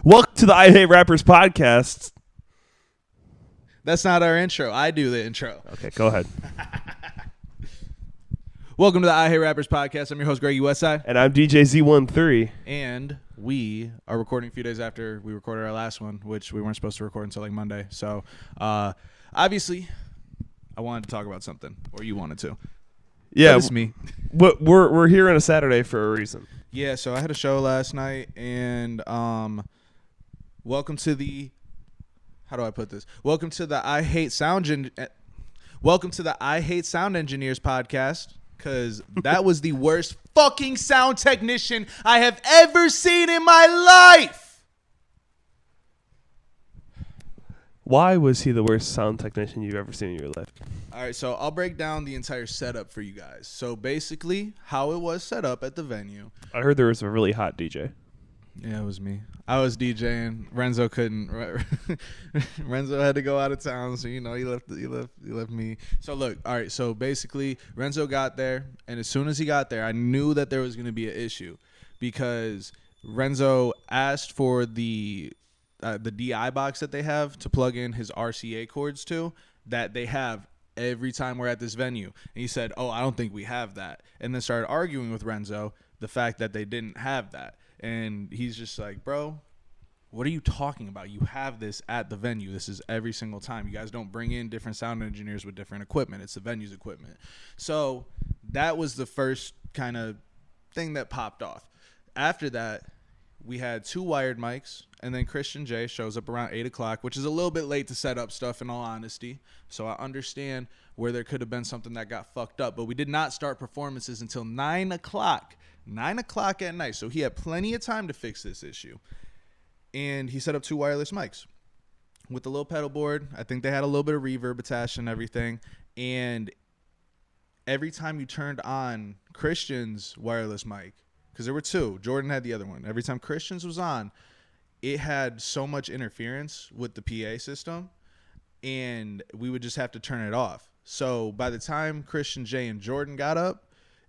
Welcome to the I Hate Rappers podcast. That's not our intro. I do the intro. Okay, go ahead. Welcome to the I Hate Rappers podcast. I'm your host, Greggy Westside. And I'm DJ Z13. And we are recording a few days after we recorded our last one, which we weren't supposed to record until like Monday. So, obviously, I wanted to talk about something, or you wanted to. Yeah, but it's me. But we're here on a Saturday for a reason. Yeah, so I had a show last night, and welcome to the. How do I put this? Welcome to the I Hate Sound Engineers podcast, because that was the worst fucking sound technician I have ever seen in my life. Why was he the worst sound technician you've ever seen in your life? All right, so I'll break down the entire setup for you guys. So basically, how it was set up at the venue. I heard there was a really hot DJ. Yeah, it was me. I was DJing. Renzo couldn't. Renzo had to go out of town, so he left me. So look, all right. So basically, Renzo got there, and as soon as he got there, I knew that there was going to be an issue because Renzo asked for the DI box that they have to plug in his RCA cords to, that they have every time we're at this venue. And he said, "Oh, I don't think we have that," and then started arguing with Renzo the fact that they didn't have that. And he's just like, "Bro, what are you talking about? You have this at the venue. This is every single time. You guys don't bring in different sound engineers with different equipment. It's the venue's equipment." So that was the first kind of thing that popped off. After that, we had 2 wired mics, and then Christian J shows up around 8 o'clock, which is a little bit late to set up stuff, in all honesty. So I understand where there could have been something that got fucked up. But we did not start performances until 9 o'clock. 9 o'clock at night. So he had plenty of time to fix this issue. And he set up 2 wireless mics with the little pedal board. I think they had a little bit of reverb attached and everything. And every time you turned on Christian's wireless mic, because there were 2, Jordan had the other one. Every time Christian's was on, it had so much interference with the PA system, and we would just have to turn it off. So by the time Christian J and Jordan got up,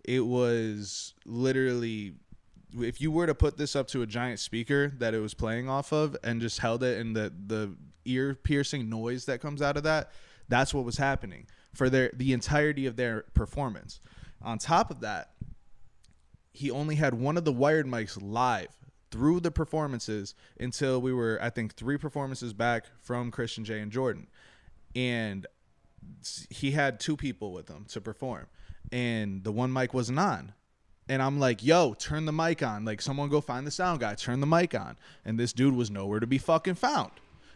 it was literally, if you were to put this up to a giant speaker that it was playing off of and just held it, and the ear-piercing noise that comes out of that, that's what was happening for the entirety of their performance. On top of that, he only had one of the wired mics live through the performances until we were, I think, 3 performances back from Christian J and Jordan. And he had 2 people with him to perform, and the one mic wasn't on. And I'm like, "Yo, turn the mic on. Like, someone go find the sound guy. Turn the mic on." And this dude was nowhere to be fucking found.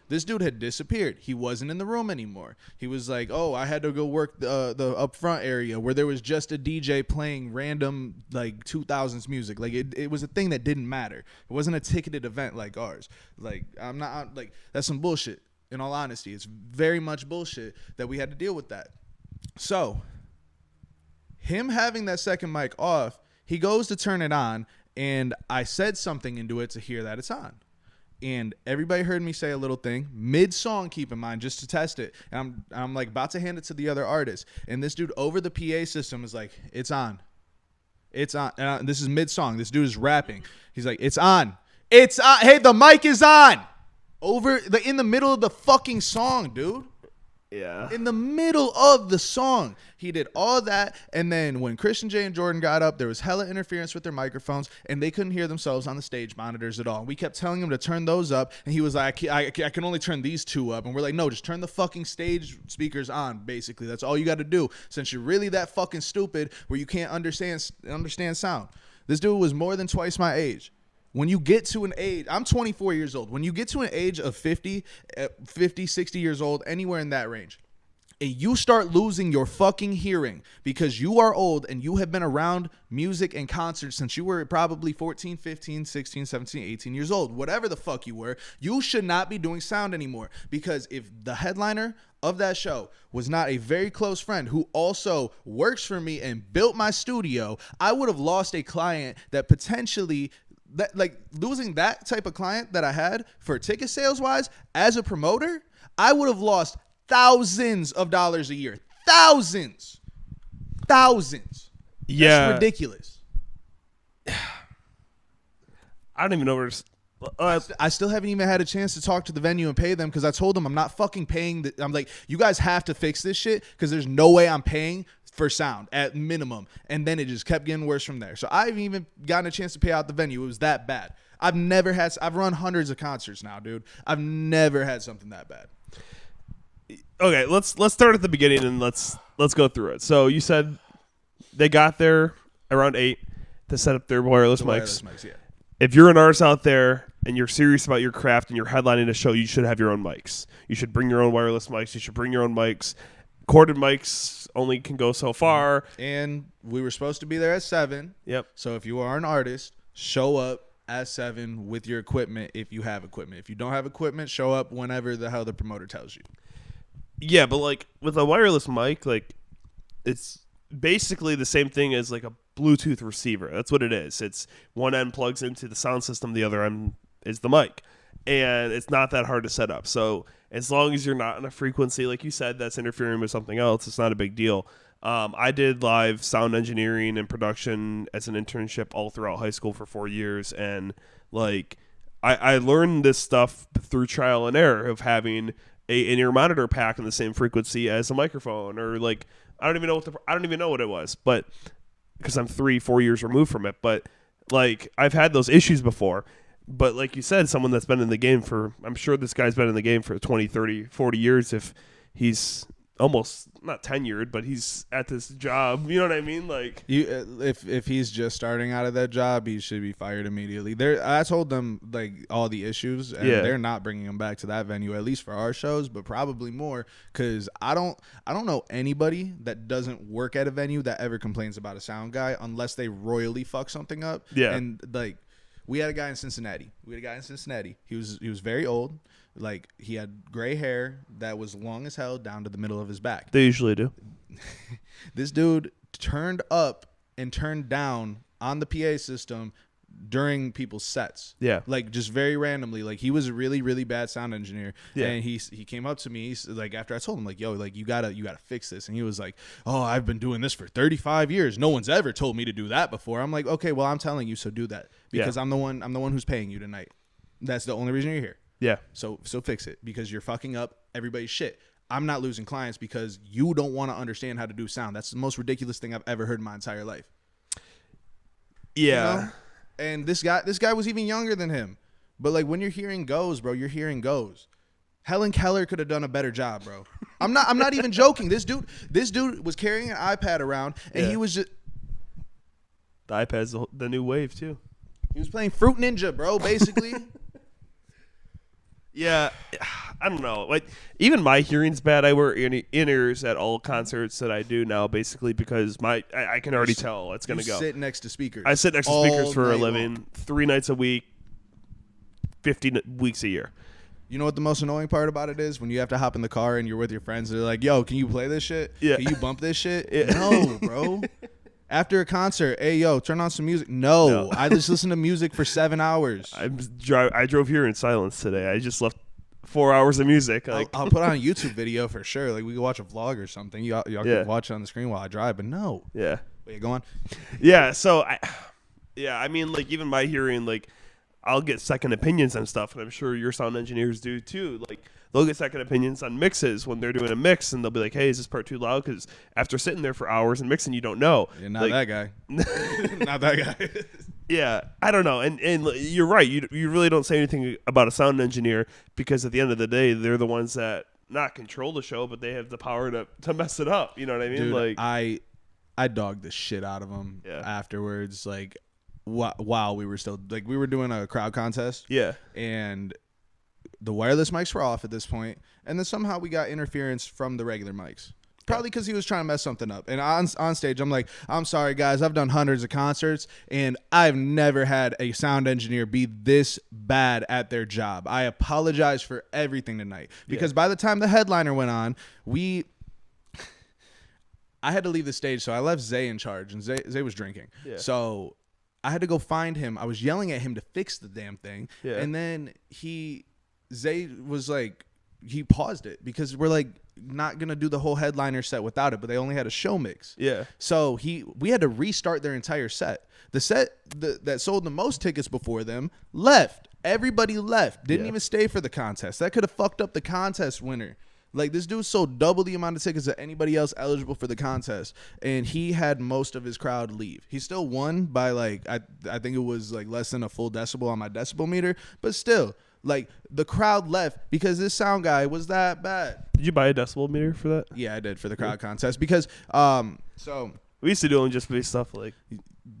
This dude had disappeared. He wasn't in the room anymore. He was like, "Oh, I had to go work the up front area where there was just a DJ playing random, like, 2000s music." Like, it was a thing that didn't matter. It wasn't a ticketed event like ours. Like, that's some bullshit, in all honesty. It's very much bullshit that we had to deal with that. So him having that second mic off, he goes to turn it on, and I said something into it to hear that it's on. And everybody heard me say a little thing mid-song, keep in mind, just to test it. And I'm like about to hand it to the other artist. And this dude over the PA system is like, "It's on. It's on." And this is mid-song. This dude is rapping. He's like, "It's on. It's on. Hey, the mic is on." In the middle of the fucking song, dude. Yeah. In the middle of the song. He did all that, and then when Christian J and Jordan got up, there was hella interference with their microphones, and they couldn't hear themselves on the stage monitors at all. And we kept telling him to turn those up, and he was like, I can only turn these 2 up. And we're like, "No, just turn the fucking stage speakers on, basically. That's all you got to do, since you're really that fucking stupid where you can't understand sound." This dude was more than twice my age. When you get to an age, I'm 24 years old. When you get to an age of 50, 60 years old, anywhere in that range, and you start losing your fucking hearing because you are old and you have been around music and concerts since you were probably 14, 15, 16, 17, 18 years old, whatever the fuck you were, you should not be doing sound anymore. Because if the headliner of that show was not a very close friend who also works for me and built my studio, I would have lost a client that potentially... losing that type of client that I had for ticket sales wise as a promoter, I would have lost thousands of dollars a year. Thousands. Yeah. That's ridiculous. I don't even know where to, I still haven't even had a chance to talk to the venue and pay them because I told them I'm not fucking paying. I'm like, you guys have to fix this shit because there's no way I'm paying for sound at minimum. And then it just kept getting worse from there. So I haven't even gotten a chance to pay out the venue. It was that bad. I've run hundreds of concerts now, dude. I've never had something that bad. Okay, let's start at the beginning and let's go through it. So you said they got there around 8 to set up their wireless mics. Yeah. If you're an artist out there and you're serious about your craft and you're headlining a show, you should have your own mics. You should bring your own wireless mics. You should bring your own mics. Corded mics only can go so far. And we were supposed to be there at 7. Yep. So if you are an artist, show up at 7 with your equipment if you have equipment. If you don't have equipment, show up whenever the hell the promoter tells you. Yeah, but like with a wireless mic, like it's basically the same thing as like a Bluetooth receiver. That's what it is. It's one end plugs into the sound system, the other end is the mic. And it's not that hard to set up. So as long as you're not on a frequency, like you said, that's interfering with something else, it's not a big deal. I did live sound engineering and production as an internship all throughout high school for 4 years. And like I learned this stuff through trial and error of having an in-ear monitor pack in the same frequency as a microphone, or like I don't even know what it was, but because I'm 3-4 years removed from it. But like I've had those issues before. But like you said, someone that's been in the game I'm sure this guy's been in the game for 20, 30, 40 years if he's almost not tenured, but he's at this job. You know what I mean? Like if he's just starting out of that job, he should be fired immediately. I told them like all the issues, and they're not bringing him back to that venue, at least for our shows, but probably more because I don't know anybody that doesn't work at a venue that ever complains about a sound guy unless they royally fuck something up. Yeah, and like we had a guy in Cincinnati. He was very old. Like, he had gray hair that was long as hell down to the middle of his back. They usually do. This dude turned up and turned down on the PA system during people's sets. Yeah. Like, just very randomly. Like, he was a really, really bad sound engineer. Yeah. And he came up to me, like, after I told him, like, yo, like, you gotta fix this. And he was like, oh, I've been doing this for 35 years. No one's ever told me to do that before. I'm like, okay, well, I'm telling you, so do that. Because I'm the one who's paying you tonight. That's the only reason you're here. Yeah. So fix it because you're fucking up everybody's shit. I'm not losing clients because you don't want to understand how to do sound. That's the most ridiculous thing I've ever heard in my entire life. Yeah. You know? And this guy was even younger than him. But like when you're hearing goes, bro, you're hearing goes. Helen Keller could have done a better job, bro. I'm not even joking. This dude was carrying an iPad around and he was just the iPad's the new wave too. He was playing Fruit Ninja, bro, basically. Yeah, I don't know. Like, even my hearing's bad. I wear in-ears at all concerts that I do now, basically because I can already tell it's gonna go. Sit next to speakers. I sit next to speakers for a living, long. 3 nights a week, 50 weeks a year. You know what the most annoying part about it is? When you have to hop in the car and you're with your friends, they're like, "Yo, can you play this shit? Yeah. Can you bump this shit?" Yeah. No, bro. After a concert, hey, yo, turn on some music. No. I just listen to music for 7 hours. I drove here in silence today. I just left 4 hours of music. Like, I'll put on a YouTube video for sure. Like, we could watch a vlog or something. Y'all can watch it on the screen while I drive, but no. Yeah. Wait, go on. Yeah, so, I mean, like, even my hearing, like, I'll get second opinions on stuff, and I'm sure your sound engineers do too. Like, they'll get second opinions on mixes when they're doing a mix, and they'll be like, hey, is this part too loud? Because after sitting there for hours and mixing, you don't know. You're not that guy. Not that guy. Yeah, I don't know. And you're right. You really don't say anything about a sound engineer because at the end of the day, they're the ones that not control the show, but they have the power to mess it up. You know what I mean? Dude, like, I dogged the shit out of them afterwards. Like, while we were still, like, we were doing a crowd contest. Yeah. And the wireless mics were off at this point, and then somehow we got interference from the regular mics. Probably because he was trying to mess something up. And on stage, I'm like, I'm sorry, guys. I've done hundreds of concerts, and I've never had a sound engineer be this bad at their job. I apologize for everything tonight. Because by the time the headliner went on, I had to leave the stage, so I left Zay in charge, and Zay was drinking. Yeah. So I had to go find him. I was yelling at him to fix the damn thing. Yeah. And then Zay was like, he paused it because we're like not going to do the whole headliner set without it, but they only had a show mix. Yeah. So we had to restart their entire set. The set that sold the most tickets before them left. Everybody left. Didn't Yeah. even stay for the contest. That could have fucked up the contest winner. Like, this dude sold double the amount of tickets that anybody else eligible for the contest, and he had most of his crowd leave. He still won by, like, I think it was, like, less than a full decibel on my decibel meter, but still, like, the crowd left because this sound guy was that bad. Did you buy a decibel meter for that? Yeah, I did for the crowd contest because, so, We used to do it just based off like.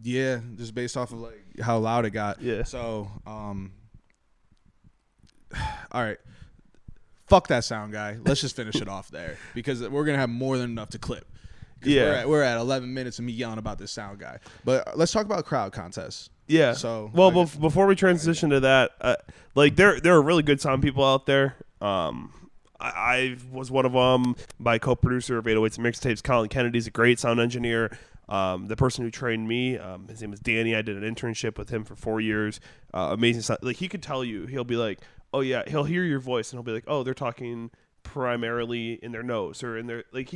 yeah, just based off of, like, how loud it got. Yeah. So, all right. Fuck that sound guy. Let's just finish it off there because we're going to have more than enough to clip. Yeah. We're at 11 minutes of me yelling about this sound guy. But let's talk about crowd contests. Yeah. So, well, before we transition to that, like there are really good sound people out there. I was one of them. My co-producer of 808s and Mixtapes, Colin Kennedy's a great sound engineer. The person who trained me, his name is Danny. I did an internship with him for 4 years. Amazing sound. Like, he could tell you. He'll be like, oh yeah. He'll hear your voice and he'll be like, oh, they're talking primarily in their nose or in their like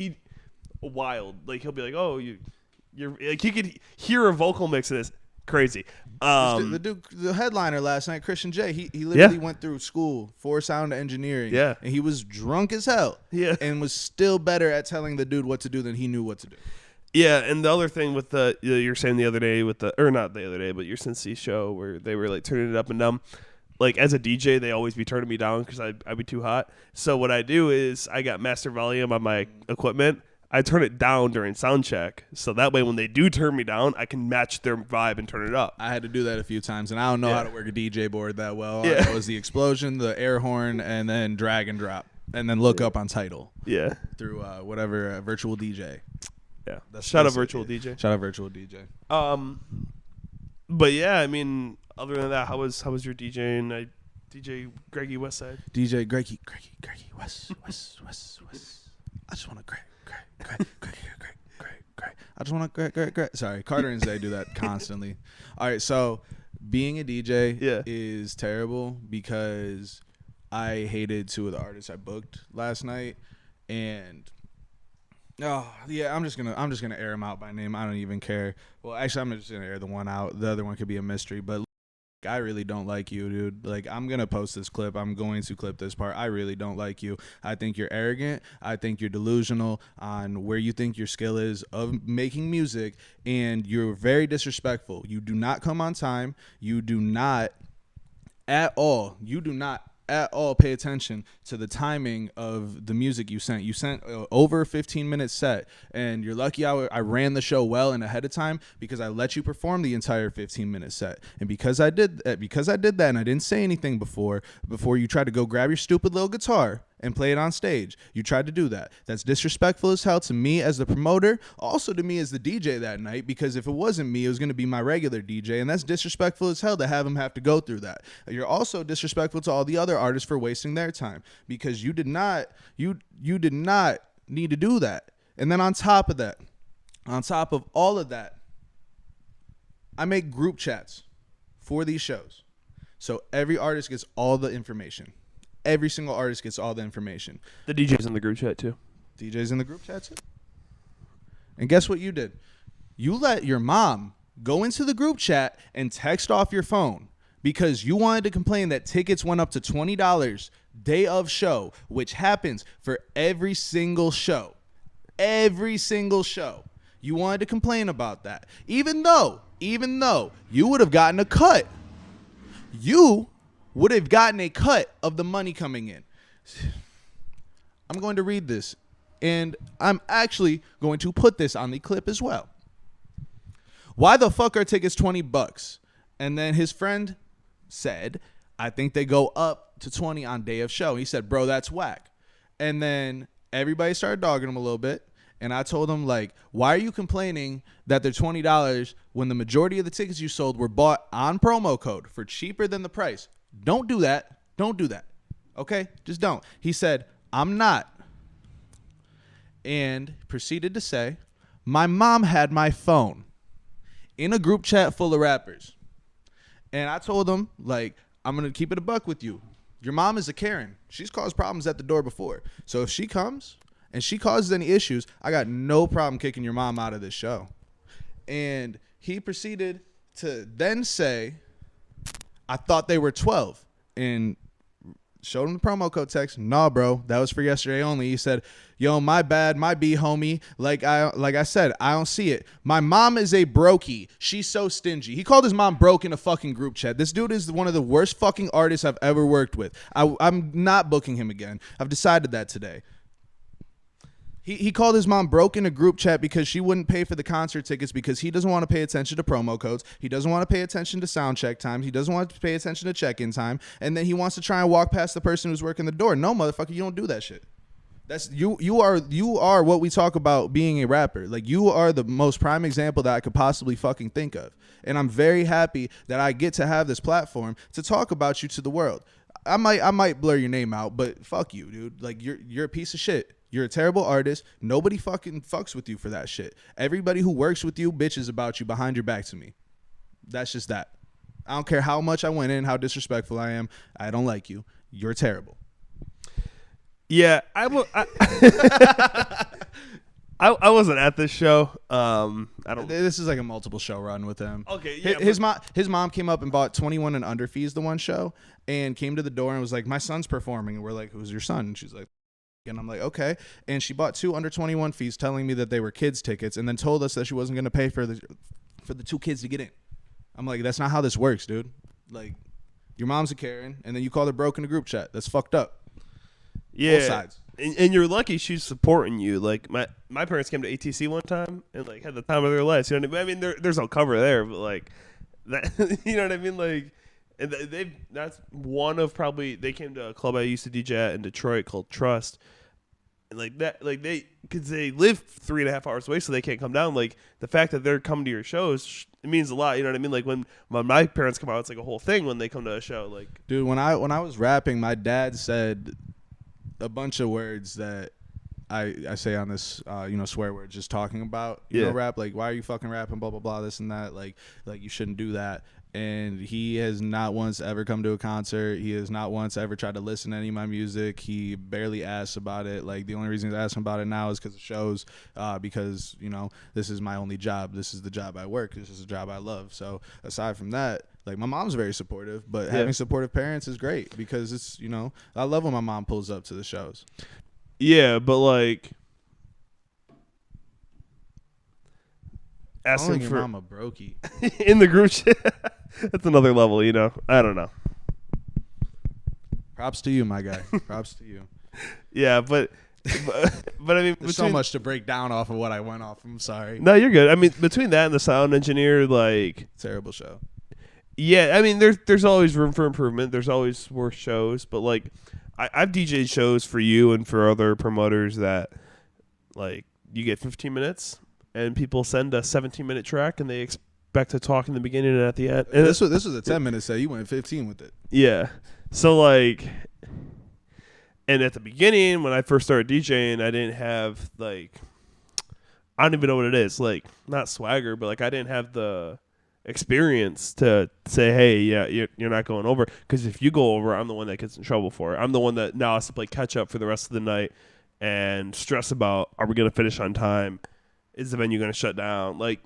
wild. Like, he'll be like, oh, you're like, he could hear a vocal mix of this. Crazy. The headliner last night, Christian J, he literally went through school for sound engineering. Yeah. And he was drunk as hell. Yeah. And was still better at telling the dude what to do than he knew what to do. Yeah, and the other thing with the you're saying the other day with or not the other day, but your Cincy show where they were like turning it up and down. Like, as a DJ, they always be turning me down because I'd be too hot. So what I do is I got master volume on my equipment. I turn it down during sound check, so that way when they do turn me down, I can match their vibe and turn it up. I had to do that a few times, and I don't know how to work a DJ board that well. Yeah. It was the explosion, the air horn, and then drag and drop, and then look up on Tidal. Yeah. Through whatever virtual DJ. Yeah. Shout out virtual DJ. Shout out virtual DJ. But yeah, I mean, other than that, how was your DJing? I DJ Greggy Westside. DJ Greggy West. I just want to Greg. I just want to Greg. Sorry, Carter and Zay do that constantly. All right, so being a DJ is terrible because I hated two of the artists I booked last night, and I'm just gonna air them out by name. I don't even care. Well, actually, I'm just gonna air the one out. The other one could be a mystery, but I really don't like you, dude. Like, I'm going to post this clip. I'm going to clip this part. I really don't like you. I think you're arrogant. I think you're delusional on where you think your skill is of making music, and you're very disrespectful. You do not come on time. You do not at all pay attention to the timing of the music you sent. You sent over a 15-minute set, and you're lucky I ran the show well and ahead of time because I let you perform the entire 15-minute set. And because I did that and I didn't say anything before you tried to go grab your stupid little guitar and play it on stage. You tried to do that. That's disrespectful as hell to me as the promoter, also to me as the DJ that night, because if it wasn't me, it was going to be my regular DJ, and that's disrespectful as hell to have him have to go through that. You're also disrespectful to all the other artists for wasting their time because you did not need to do that. And then on top of all of that, I make group chats for these shows. So every artist gets all the information. Every single artist gets all the information. The DJ's in the group chat too. DJ's in the group chat too. And guess what you did? You let your mom go into the group chat and text off your phone because you wanted to complain that tickets went up to $20 day of show, which happens for every single show. Every single show. You wanted to complain about that. Even though you would have gotten a cut. You would have gotten a cut of the money coming in. I'm going to read this, and I'm actually going to put this on the clip as well. Why the fuck are tickets $20? And then his friend said, I think they go up to 20 on day of show. He said, bro, that's whack. And then everybody started dogging him a little bit. And I told him, like, why are you complaining that they're $20 when the majority of the tickets you sold were bought on promo code for cheaper than the price? Don't do that. Don't do that. Okay? Just don't. He said, I'm not. And proceeded to say, my mom had my phone in a group chat full of rappers. And I told him, like, I'm going to keep it a buck with you. Your mom is a Karen. She's caused problems at the door before. So if she comes and she causes any issues, I got no problem kicking your mom out of this show. And he proceeded to then say, I thought they were 12. And showed him the promo code text. Nah, bro, that was for yesterday only. He said, yo, my bad, my B, homie. Like I said, I don't see it. My mom is a brokey. She's so stingy. He called his mom broke in a fucking group chat. This dude is one of the worst fucking artists I've ever worked with. I'm not booking him again. I've decided that today. He called his mom broke in a group chat because she wouldn't pay for the concert tickets because he doesn't want to pay attention to promo codes. He doesn't want to pay attention to sound check times. He doesn't want to pay attention to check-in time. And then he wants to try and walk past the person who's working the door. No, motherfucker, you don't do that shit. That's you are what we talk about being a rapper. Like, you are the most prime example that I could possibly fucking think of. And I'm very happy that I get to have this platform to talk about you to the world. I might blur your name out, but fuck you, dude. Like, you're a piece of shit. You're a terrible artist. Nobody fucking fucks with you for that shit. Everybody who works with you bitches about you behind your back to me. That's just that. I don't care how much I went in, how disrespectful I am. I don't like you. You're terrible. Yeah, I wasn't at this show. I don't. This is like a multiple show run with him. Okay, yeah. His mom came up and bought 21 and under fees the one show and came to the door and was like, my son's performing. And we're like, who's your son? And she's like, and I'm like, okay. And she bought 2 under 21 fees, telling me that they were kids tickets, and then told us that she wasn't going to pay for the 2 kids to get in. I'm like, that's not how this works, dude. Like, your mom's a Karen, and then you call her broke in a group chat. That's fucked up. Yeah. Both sides. And you're lucky she's supporting you. Like, my parents came to ATC one time and like had the time of their lives. You know what I mean? I mean, there's no cover there, but like that. You know what I mean? Like, and that's one of probably, they came to a club I used to DJ at in Detroit called Trust. And like that, like because they live 3.5 hours away, so they can't come down. Like, the fact that they're coming to your shows, it means a lot. You know what I mean? Like, when my parents come out, it's like a whole thing when they come to a show. Like, dude, when I was rapping, my dad said a bunch of words that I say on this, swear words, just talking about, you know, rap. Like, why are you fucking rapping, blah, blah, blah, this and that. Like you shouldn't do that. And he has not once ever come to a concert. He has not once ever tried to listen to any of my music. He barely asks about it. Like, the only reason he's asking about it now is because of shows, because, you know, this is my only job. This is the job I work. This is the job I love. So aside from that, like, my mom's very supportive, but having supportive parents is great because it's, you know, I love when my mom pulls up to the shows. Yeah, but like, asking your for mama brokey in the group chat, that's another level, you know. I don't know. Props to you, my guy. Props to you. Yeah, but I mean, there's so much to break down off of what I went off. I'm sorry. No, you're good. I mean, between that and the sound engineer, like, terrible show. Yeah, I mean, there's always room for improvement. There's always worse shows, but like, I've DJed shows for you and for other promoters that, like, you get 15 minutes and people send a 17-minute track and they expect to talk in the beginning and at the end. And this was a 10-minute set. You went 15 with it. Yeah. So like, and at the beginning when I first started DJing, I didn't have, like, I don't even know what it is. Like, not swagger, but like, I didn't have the experience to say, hey, yeah, you're not going over, because if you go over, I'm the one that gets in trouble for it. I'm the one that now has to play catch up for the rest of the night and stress about, are we going to finish on time? Is the venue going to shut down? Like,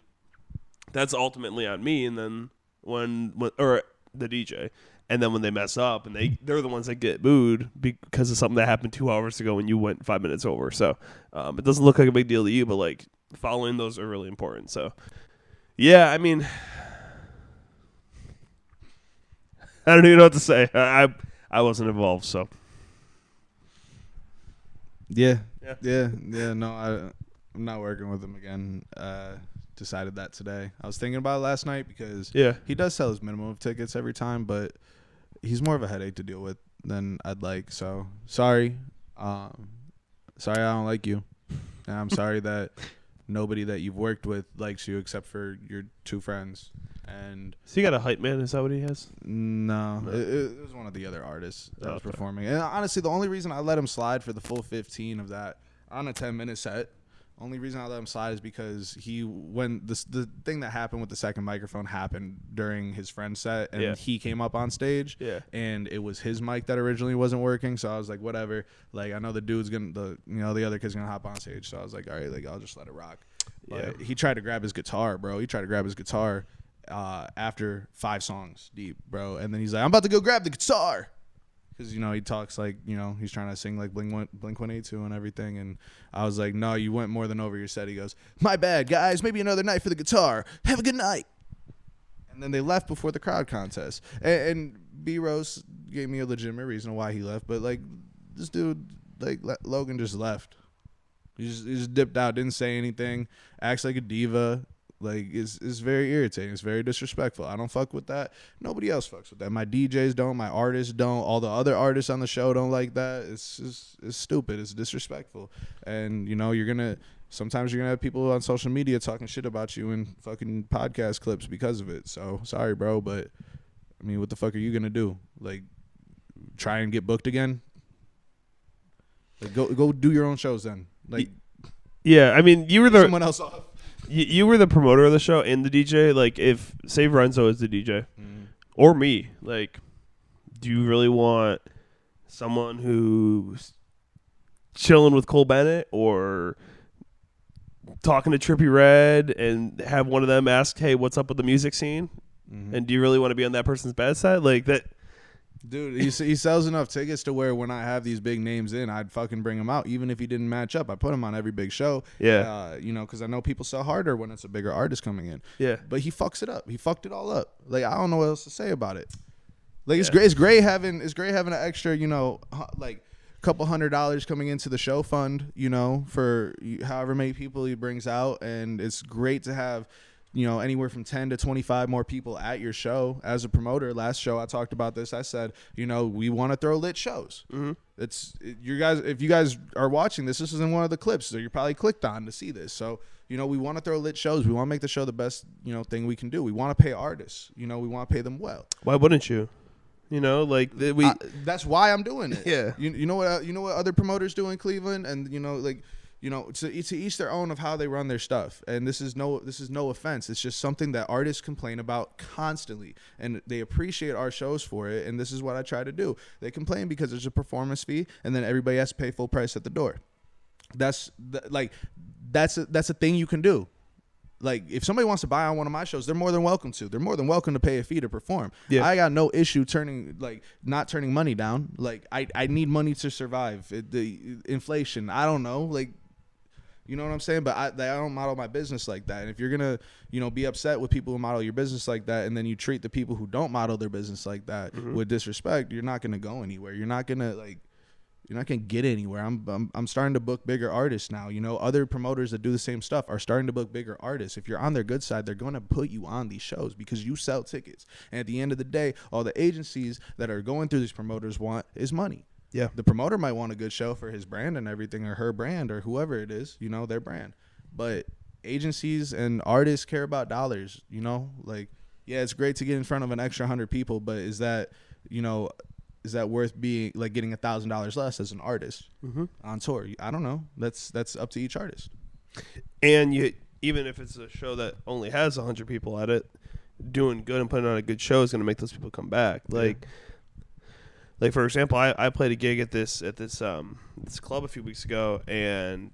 that's ultimately on me. And then when or the DJ, and then when they mess up and they're the ones that get booed because of something that happened 2 hours ago when you went 5 minutes over. So it doesn't look like a big deal to you, but like, following those are really important. So yeah, I mean, I don't even know what to say. I wasn't involved, so. Yeah. No, I'm not working with him again. Decided that today. I was thinking about it last night because he does sell his minimum of tickets every time, but he's more of a headache to deal with than I'd like. So sorry. Sorry I don't like you. And I'm sorry that nobody that you've worked with likes you except for your 2 friends. And so you got a hype man? Is that what he has? No. It was one of the other artists that was performing. And honestly, the only reason I let him slide for the full 15 of that on a 10-minute set, only reason I let him slide is because when the thing that happened with the second microphone happened during his friend's set, and he came up on stage, and it was his mic that originally wasn't working. So I was like, whatever. Like, I know the dude's the other kid's gonna hop on stage. So I was like, all right, like, I'll just let it rock. But he tried to grab his guitar, bro. He tried to grab his guitar after 5 songs deep, bro. And then he's like, I'm about to go grab the guitar. Because, he talks like, he's trying to sing like Blink-182 and everything. And I was like, no, you went more than over your set. He goes, my bad, guys. Maybe another night for the guitar. Have a good night. And then they left before the crowd contest. And B-Rose gave me a legitimate reason why he left. But, like, this dude, like, Logan just left. He just dipped out, didn't say anything, acts like a diva. Like, it's very irritating. It's very disrespectful. I don't fuck with that. Nobody else fucks with that. My DJs don't. My artists don't. All the other artists on the show don't like that. It's stupid. It's disrespectful. And, sometimes you're going to have people on social media talking shit about you in fucking podcast clips because of it. So, sorry, bro. But, I mean, what the fuck are you going to do? Like, try and get booked again? Like, go do your own shows then. Like, yeah, I mean, you were the someone else off. You were the promoter of the show and the DJ. Like, if say Renzo is the DJ, or me, like, do you really want someone who's chilling with Cole Bennett or talking to Trippie Redd and have one of them ask, "Hey, what's up with the music scene?" And do you really want to be on that person's bad side? Like that. Dude, he sells enough tickets to where when I have these big names in, I'd fucking bring him out. Even if he didn't match up, I put him on every big show. Yeah. Because I know people sell harder when it's a bigger artist coming in. Yeah. But he fucks it up. He fucked it all up. Like, I don't know what else to say about it. Like, it's great. It's great having an extra, like, couple $100 coming into the show fund, for however many people he brings out. And it's great to have, anywhere from 10 to 25 more people at your show. As a promoter, last show I talked about this. I said, we want to throw lit shows. If you guys are watching this is in one of the clips, so you probably clicked on to see this. So, we want to throw lit shows. We want to make the show the best, thing we can do. We want to pay artists. We want to pay them well. Why wouldn't you? That's why I'm doing it. Yeah. You know what other promoters do in Cleveland, and to each their own of how they run their stuff. And this is no offense. It's just something that artists complain about constantly, and they appreciate our shows for it. And this is what I try to do. They complain because there's a performance fee, and then everybody has to pay full price at the door. That's a thing you can do. Like, if somebody wants to buy on one of my shows, they're more than welcome to. They're more than welcome to pay a fee to perform. Yeah. I got no issue not turning money down. Like, I need money to survive. The inflation, I don't know. Like, you know what I'm saying? But I don't model my business like that. And if you're going to, be upset with people who model your business like that, and then you treat the people who don't model their business like that with disrespect, you're not going to go anywhere. You're not going to get anywhere. I'm starting to book bigger artists now. Other promoters that do the same stuff are starting to book bigger artists. If you're on their good side, they're going to put you on these shows because you sell tickets. And at the end of the day, all the agencies that are going through these promoters want is money. Yeah. The promoter might want a good show for his brand and everything, or her brand, or whoever it is, their brand. But agencies and artists care about dollars, like, yeah, it's great to get in front of an extra 100 people, but is that worth being like getting $1,000 less as an artist on tour? I don't know. That's up to each artist. And even if it's a show that only has 100 people at it, doing good and putting on a good show is going to make those people come back. Like for example, I played a gig at this club a few weeks ago, and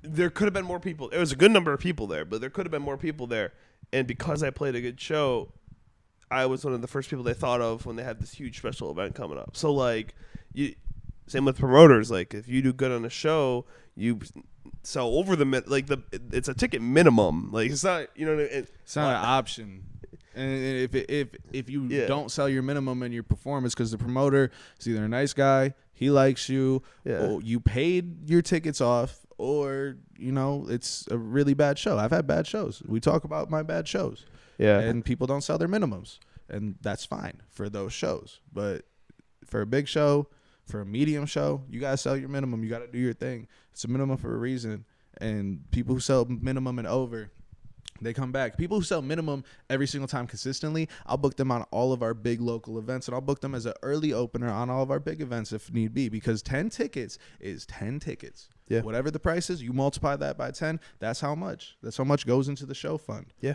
there could have been more people. There was a good number of people there, but there could have been more people there. And because I played a good show, I was one of the first people they thought of when they had this huge special event coming up. So same with promoters. Like, if you do good on a show, you sell over it's a ticket minimum. Like, it's not, it's not an option. And if you don't sell your minimum in your performance, because the promoter is either a nice guy, he likes you, or you paid your tickets off, or it's a really bad show. I've had bad shows. We talk about my bad shows. Yeah. And people don't sell their minimums. And that's fine for those shows. But for a big show, for a medium show, you got to sell your minimum. You got to do your thing. It's a minimum for a reason. And people who sell minimum and over, they come back. People who sell minimum every single time consistently, I'll book them on all of our big local events. And I'll book them as an early opener on all of our big events if need be. Because 10 tickets is 10 tickets. Yeah. Whatever the price is, you multiply that by 10, that's how much. That's how much goes into the show fund. Yeah.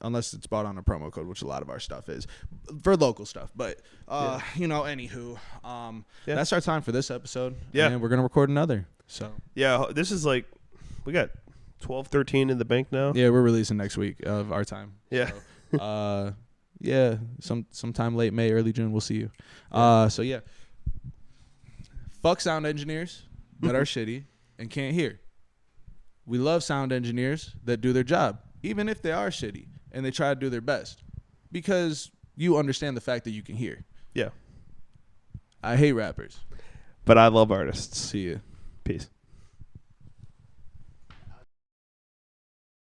Unless it's bought on a promo code, which a lot of our stuff is for local stuff. But, anywho, that's our time for this episode. Yeah. And we're going to record another. So, yeah, this is we got 12, 13 in the bank now. Yeah, we're releasing next week of our time. Yeah. So, yeah, sometime late May, early June, we'll see you. So yeah, fuck sound engineers that are shitty and can't hear. We love sound engineers that do their job, even if they are shitty and they try to do their best, because you understand the fact that you can hear. Yeah. I hate rappers. But I love artists. See ya. Peace.